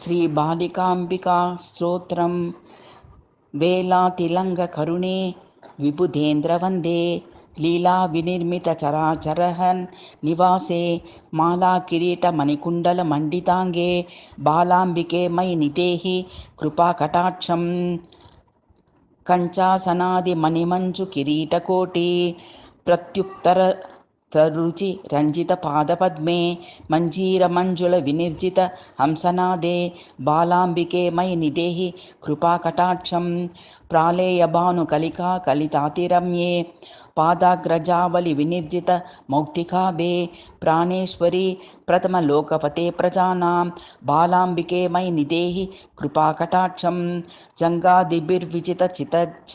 శ్రీ బాలికాంబికా స్తోత్రం. వేలాతిలంఘకరుణే విబుధేంద్రవందే లీలా వినిర్మిత చరాచరహన్ నివాసే మాలా కిరీట మణికుండల మండితాంగే బాలాంబికే మయి నిదేహి కృపాకటాక్షం. కంచాసనాది మణిమంచు కిరీటకోటి ప్రత్యుత్తర తరుచి రంజిత పాదపద్మే మంజీర మంజుల వినిర్జిత హంసనాదే బాలాంబికే మయి నిదేహి కృపాకటాక్షం. ప్రాళేయ భాను కలికా కలితాతిరమ్యే పాదాగ్రజావలి వినిర్జిత మౌక్తికాభే ప్రాణేశ్వరి ప్రథమ లోకపతే ప్రజానాం బాలాంబికే మయి నిదేహి కృపాకటాక్షం. జంగాదిభిర్విజిత చితచ్చ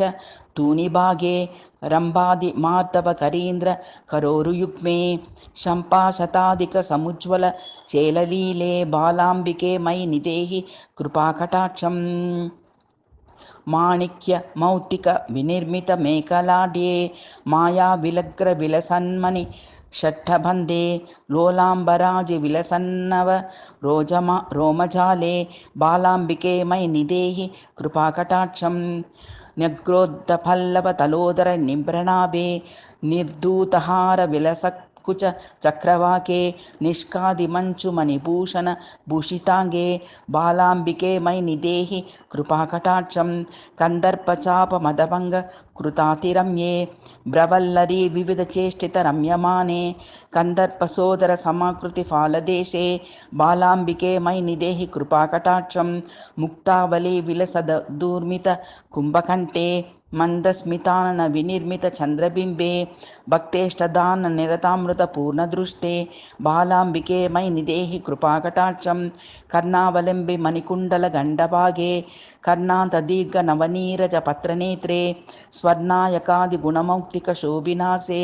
తూనిభాగే రంభాది మార్దవ కరీంద్ర కరోరుయుగ్మే శంపాశతాధిక సముజ్వల చేలలీలే బాలాంబికే మయి నిదేహి కృపాకటాక్షం. మాణిక్య మౌక్తిక వినిర్మిత మేఖలాడ్యే మాయా విలగ్ర విలసన్మణి షట్ఠబంధే లోలాంబరాజి విలసన్నవ రోమజాలే బాలాంబికే మయి నిదేహి కృపాకటాక్షం. న్యగ్రోద్ధపల్లవ తలోదర నిభ్రనాభే నిర్ధూతహార విలసత్కుచ చక్రవాకే నిష్కాదిమంచు మణిభూషణ భూషితాంగే బాలాంబికే మయి నిదేహి కృపాకటాక్షం. కందర్పచాప మదభంగ కృతాతిరమ్యే బ్రవల్లరీ వివిధ చేష్టిత రమ్యమానే కందర్పసోదర సమాకృతి ఫాలదేశే బాలాంబికే మయి నిదేహి కృపాకటాక్షం. ముక్తావళి విలసద దూర్మిత కుంభకంఠే మందస్మితానన వినిర్మిత చంద్రబింబే భక్తేష్టదాన నిరతామృత పూర్ణదృష్టే బాలాంబికే మయి నిదేహి కృపాకటాక్షం. కర్ణావలంబి మణికుండల గండభాగే కర్ణాంత దీర్ఘ నవనీరజ పత్రనేత్రే స్వర్ణాయకాది గుణమౌక్తిక శోభినాసే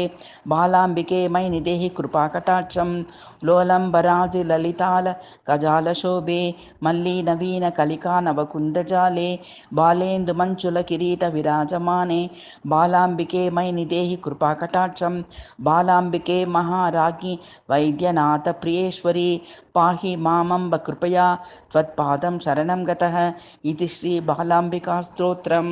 బాలాంబికే మయి నిదేహి కృపాకటాక్షం. లోలంబరాజి లలితాల కజాల శోభే మల్లీ నవీన కలికా నవకుందజాలే బాలేందు మంచుల కిరీట విరాజమానే బాలాంబికే మయి నిదేహి కృపాకటాక్షం. బాలాంబికే మహారాజ్ఞి వైద్యనాథ ప్రియేశ్వరి పాహి మామంబ కృపయా త్వత్పాదం శరణం గతః. ఇది శ్రీ బాలాంబికా స్తోత్రం.